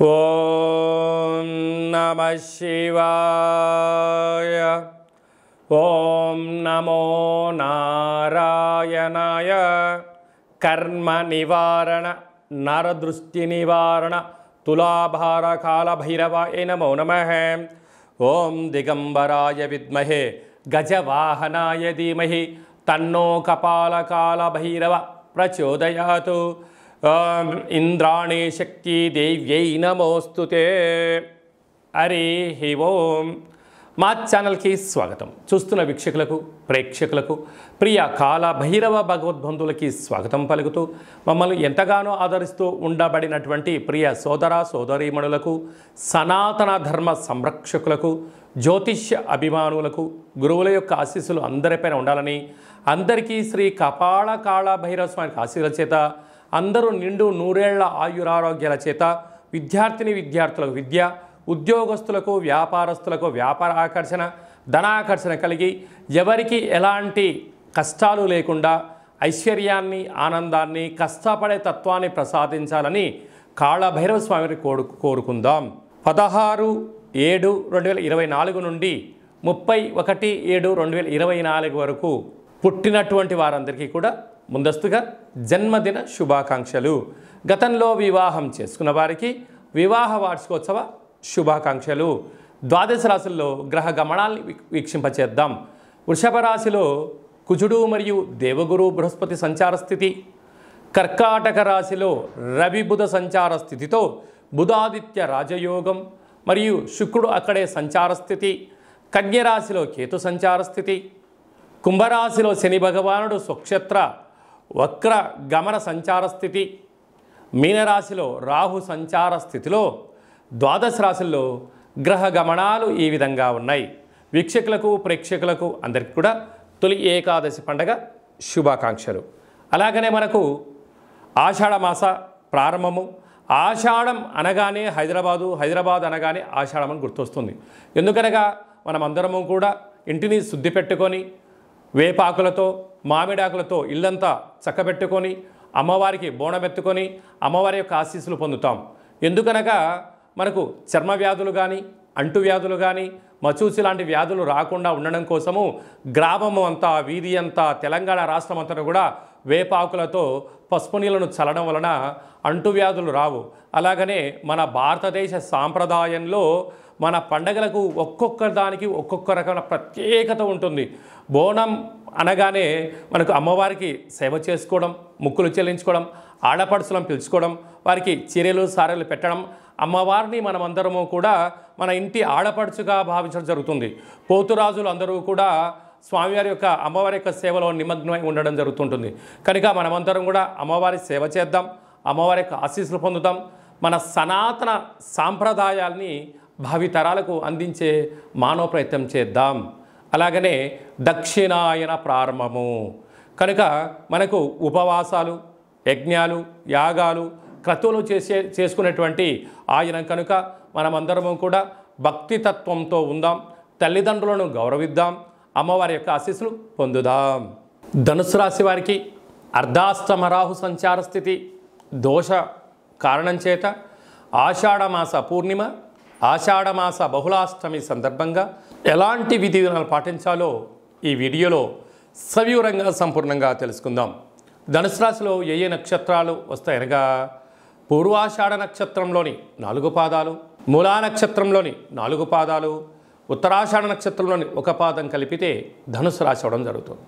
ఓం నమః శివాయ. ఓం నమో నారాయణాయ. కర్మ నివారణ నరదృష్టి నివారణ తులాభార కాల భైరవాయ నమో నమః. ఓం దిగంబరాయ విద్మహే గజవాహనాయ ధీమహి తన్నో కపాలకాల భైరవ ప్రచోదయాతు. ఇంద్రాణి శక్తి దేవ్యై నమోస్తుతే. హరి ఓం. మా ఛానల్కి స్వాగతం. చూస్తున్న వీక్షకులకు ప్రేక్షకులకు ప్రియ కాల భైరవ భగవద్బంధువులకి స్వాగతం పలుకుతూ మమ్మల్ని ఎంతగానో ఆదరిస్తూ ఉండబడినటువంటి ప్రియ సోదర సోదరీమణులకు సనాతన ధర్మ సంరక్షకులకు జ్యోతిష్య అభిమానులకు గురువుల యొక్క ఆశీస్సులు అందరిపైన ఉండాలని అందరికీ శ్రీ కపాల కాళ భైరవ స్వామి ఆశీర్వాదాల చేత అందరూ నిండు నూరేళ్ల ఆయురారోగ్యాల చేత విద్యార్థులకు విద్య, ఉద్యోగస్తులకు వ్యాపారస్తులకు వ్యాపార ఆకర్షణ, ధనాకర్షణ కలిగి ఎవరికి ఎలాంటి కష్టాలు లేకుండా ఐశ్వర్యాన్ని, ఆనందాన్ని, కష్టపడే తత్వాన్ని ప్రసాదించాలని కాళభైరవ స్వామిని కోరుకుందాం. 16/7/2024 నుండి 31/7/2024 వరకు పుట్టినటువంటి వారందరికీ కూడా ముందస్తుగా జన్మదిన శుభాకాంక్షలు. గతంలో వివాహం చేసుకున్న వారికి వివాహ వార్షికోత్సవ శుభాకాంక్షలు. ద్వాదశ రాశుల్లో గ్రహ గమనాల్ని వీక్షింపచేద్దాం. వృషభ రాశిలో కుజుడు మరియు దేవగురు బృహస్పతి సంచార స్థితి. కర్కాటక రాశిలో రవి బుధ సంచార స్థితితో బుధాదిత్య రాజయోగం మరియు శుక్రుడు అక్కడే సంచార స్థితి. కన్యరాశిలో కేతు సంచార స్థితి. కుంభరాశిలో శని భగవానుడు స్వక్షేత్ర వక్ర గమన సంచార స్థితి. మీనరాశిలో రాహు సంచార స్థితిలో ద్వాదశ రాశుల్లో గ్రహ గమనాలు ఈ విధంగా ఉన్నాయి. వీక్షకులకు ప్రేక్షకులకు అందరికీ కూడా తొలి ఏకాదశి పండగ శుభాకాంక్షలు. అలాగనే మనకు ఆషాఢ మాస ప్రారంభము. ఆషాఢం అనగానే హైదరాబాద్ అనగానే ఆషాఢం అని గుర్తొస్తుంది. ఎందుకనగా మనమందరము కూడా ఇంటిని శుద్ధి పెట్టుకొని వేపాకులతో మామిడాకులతో ఇల్లంతా చక్కబెట్టుకొని అమ్మవారికి బోనమెత్తుకొని అమ్మవారి యొక్క ఆశీస్సులు పొందుతాం. ఎందుకనగా మనకు చర్మ వ్యాధులు కానీ, అంటువ్యాధులు కానీ, మచూసి లాంటి వ్యాధులు రాకుండా ఉండడం కోసము గ్రామము అంతా, వీధి అంతా, తెలంగాణ రాష్ట్రం అంతా కూడా వేపాకులతో పసుపు నీళ్ళను చల్లడం వలన అంటువ్యాధులు రావు. అలాగనే మన భారతదేశ సాంప్రదాయంలో మన పండగలకు ఒక్కొక్క దానికి ఒక్కొక్క రకమైన ప్రత్యేకత ఉంటుంది. బోనం అనగానే మనకు అమ్మవారికి సేవ చేసుకోవడం, ముక్కులు చెల్లించుకోవడం, ఆడపడుచులను పిలుచుకోవడం, వారికి చీరలు సారెలు పెట్టడం, అమ్మవారిని మనమందరము కూడా మన ఇంటి ఆడపడుచుగా భావించడం జరుగుతుంది. పోతురాజులు అందరూ కూడా స్వామివారి యొక్క అమ్మవారి యొక్క సేవలో నిమగ్నమై ఉండడం జరుగుతుంటుంది. కనుక మనమందరం కూడా అమ్మవారి సేవ చేద్దాం, అమ్మవారి యొక్క ఆశీస్సులు పొందుతాం. మన సనాతన సాంప్రదాయాల్ని భావితరాలకు అందించే మానవ ప్రయత్నం చేద్దాం. అలాగనే దక్షిణాయన ప్రారంభము కనుక మనకు ఉపవాసాలు, యజ్ఞాలు, యాగాలు, క్రతువులు చేసుకునేటువంటి ఆయనం కనుక మనమందరము కూడా భక్తితత్వంతో ఉందాం, తల్లిదండ్రులను గౌరవిద్దాం, అమ్మవారి యొక్క ఆశీస్సులు పొందుదాం. ధనుసు రాశి వారికి అర్ధాష్టమ రాహు సంచార స్థితి దోష కారణం చేత ఆషాఢమాస పూర్ణిమ, ఆషాఢమాస బహుళాష్టమి సందర్భంగా ఎలాంటి విధి విధానాలు పాటించాలో ఈ వీడియోలో సవివరంగా సంపూర్ణంగా తెలుసుకుందాం. ధనుసు రాశిలో ఏ నక్షత్రాలు వస్తాయనగా పూర్వాషాఢ నక్షత్రంలోని 4 పాదాలు, మూలా నక్షత్రంలోని 4 పాదాలు, ఉత్తరాషాఢ నక్షత్రంలోని 1 పాదం కలిపితే ధనుసు రాశి అవడం జరుగుతుంది.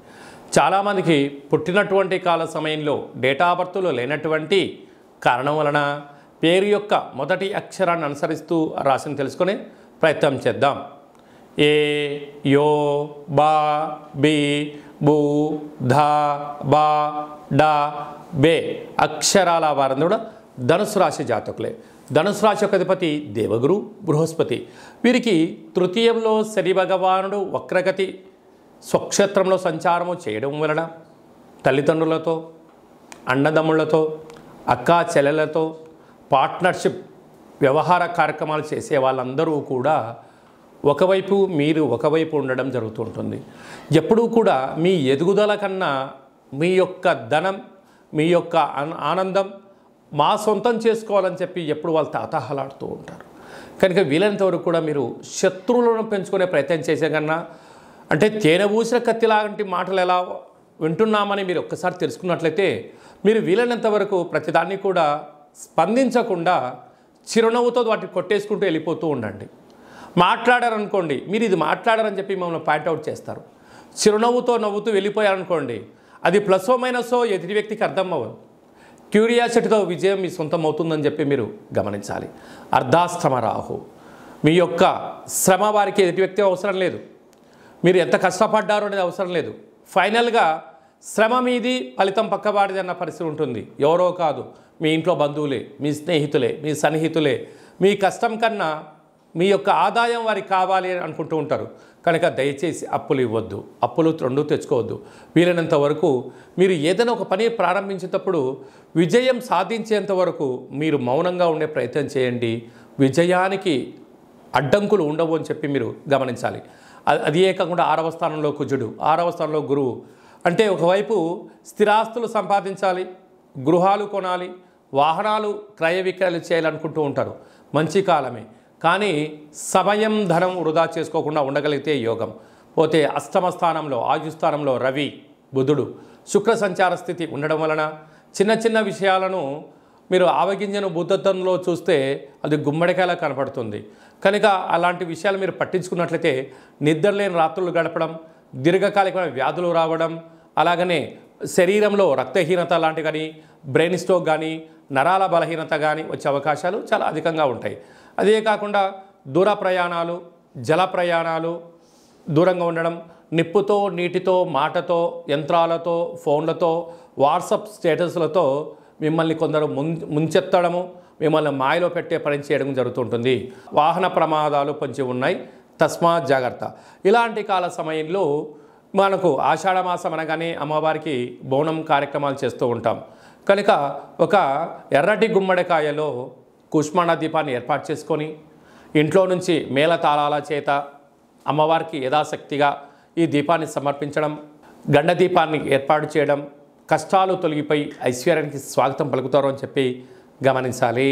చాలామందికి పుట్టినటువంటి కాల సమయంలో డేటా ఆఫ్ బర్త్లో లేనటువంటి కారణం వలన పేరు యొక్క మొదటి అక్షరాన్ని అనుసరిస్తూ రాశిని తెలుసుకునే ప్రయత్నం చేద్దాం. ఏ, యో, బా, బి, బు, ధ, బా, డా, బే అక్షరాల వారందరూ కూడా ధనుసు రాశి జాతకులే. ధనుసు రాశి యొక్క అధిపతి దేవగురు బృహస్పతి. వీరికి తృతీయంలో శని భగవానుడు వక్రగతి స్వక్షేత్రంలో సంచారము చేయడం వలన తల్లిదండ్రులతో, అన్నదమ్ములతో, అక్కా చెల్లెలతో పార్ట్నర్షిప్ వ్యవహార కార్యక్రమాలు చేసే వాళ్ళందరూ కూడా ఒకవైపు మీరు ఒకవైపు ఉండడం జరుగుతుంటుంది. ఎప్పుడూ కూడా మీ ఎదుగుదల కన్నా మీ యొక్క ధనం, మీ యొక్క ఆనందం, మా సొంతం చేసుకోవాలని చెప్పి ఎప్పుడు వాళ్ళు తాతాహలాడుతూ ఉంటారు. కనుక వీలైనంత వరకు కూడా మీరు శత్రువులను పెంచుకునే ప్రయత్నం చేసే కన్నా, అంటే తేనె పూసిన కత్తి లాంటి మాటలు ఎలా వింటున్నామని మీరు ఒక్కసారి తెలుసుకున్నట్లయితే మీరు వీలైనంత వరకు ప్రతిదాన్ని కూడా స్పందించకుండా చిరునవ్వుతో వాటిని కొట్టేసుకుంటూ వెళ్ళిపోతూ ఉండండి. మాట్లాడారనుకోండి, మీరు ఇది మాట్లాడారని చెప్పి మమ్మల్ని పాయింట్అవుట్ చేస్తారు. చిరునవ్వుతో నవ్వుతూ వెళ్ళిపోయారనుకోండి, అది ప్లస్ఓ మైనస్ఓ ఎదుటి వ్యక్తికి అర్థం అవ్వదు. క్యూరియాసిటీతో విజయం మీ సొంతం అవుతుందని చెప్పి మీరు గమనించాలి. అర్ధాశ్రమ రాహు, మీ యొక్క శ్రమ వారికి ఎదుటి వ్యక్తి అవసరం లేదు, మీరు ఎంత కష్టపడ్డారో అనేది అవసరం లేదు. ఫైనల్గా శ్రమ మీది, ఫలితం పక్కవాడిది అన్న పరిస్థితి ఉంటుంది. ఎవరో కాదు, మీ ఇంట్లో బంధువులే, మీ స్నేహితులే, మీ సన్నిహితులే. మీ కష్టం కన్నా మీ యొక్క ఆదాయం వారికి కావాలి అని అనుకుంటూ ఉంటారు. కనుక దయచేసి అప్పులు ఇవ్వద్దు, అప్పులు రెండు తెచ్చుకోవద్దు. వీలైనంత వరకు మీరు ఏదైనా ఒక పని ప్రారంభించేటప్పుడు విజయం సాధించేంత వరకు మీరు మౌనంగా ఉండే ప్రయత్నం చేయండి. విజయానికి అడ్డంకులు ఉండవు అని చెప్పి మీరు గమనించాలి. అదే కాకుండా 6వ స్థానంలో కుజుడు, 6వ స్థానంలో గురువు. అంటే ఒకవైపు స్థిరాస్తులు సంపాదించాలి, గృహాలు కొనాలి, వాహనాలు క్రయ విక్రయాలు చేయాలనుకుంటూ ఉంటారు. మంచి కాలమే, కానీ సమయం ధనం వృధా చేసుకోకుండా ఉండగలిగితే యోగం. పోతే అష్టమ స్థానంలో ఆయుస్థానంలో రవి, బుధుడు, శుక్ర సంచార స్థితి ఉండడం వలన చిన్న చిన్న విషయాలను మీరు ఆవగింజను భూతత్వంలో చూస్తే అది గుమ్మడికాయలా కనపడుతుంది. కనుక అలాంటి విషయాలు మీరు పట్టించుకున్నట్లయితే నిద్రలేని రాత్రులు గడపడం, దీర్ఘకాలికమైన వ్యాధులు రావడం, అలాగనే శరీరంలో రక్తహీనత లాంటి కానీ, బ్రెయిన్ స్ట్రోక్ కానీ, నరాల బలహీనత కానీ వచ్చే అవకాశాలు చాలా అధికంగా ఉంటాయి. అదే కాకుండా దూర ప్రయాణాలు, జల ప్రయాణాలు, దూరంగా ఉండడం, నిప్పుతో, నీటితో, మాటతో, యంత్రాలతో, ఫోన్లతో, వాట్సాప్ స్టేటస్లతో మిమ్మల్ని కొందరు ముంచెత్తడము, మిమ్మల్ని మాయలో పెట్టే పని చేయడం జరుగుతుంటుంది. వాహన ప్రమాదాలు పొంచి ఉన్నాయి, తస్మాత్ జాగ్రత్త. ఇలాంటి కాల సమయంలో మనకు ఆషాఢమాసం అనగానే అమ్మవారికి బోనం కార్యక్రమాలు చేస్తూ ఉంటాం. కనుక ఒక ఎర్రటి గుమ్మడికాయలో కుష్మాండ దీపాన్ని ఏర్పాటు చేసుకొని ఇంట్లో నుంచి మేళతాళాల చేత అమ్మవారికి యథాశక్తిగా ఈ దీపాన్ని సమర్పించడం, గండ దీపాన్ని ఏర్పాటు చేయడం, కష్టాలు తొలగిపోయి ఐశ్వర్యానికి స్వాగతం పలుకుతారు అని చెప్పి గమనించాలి.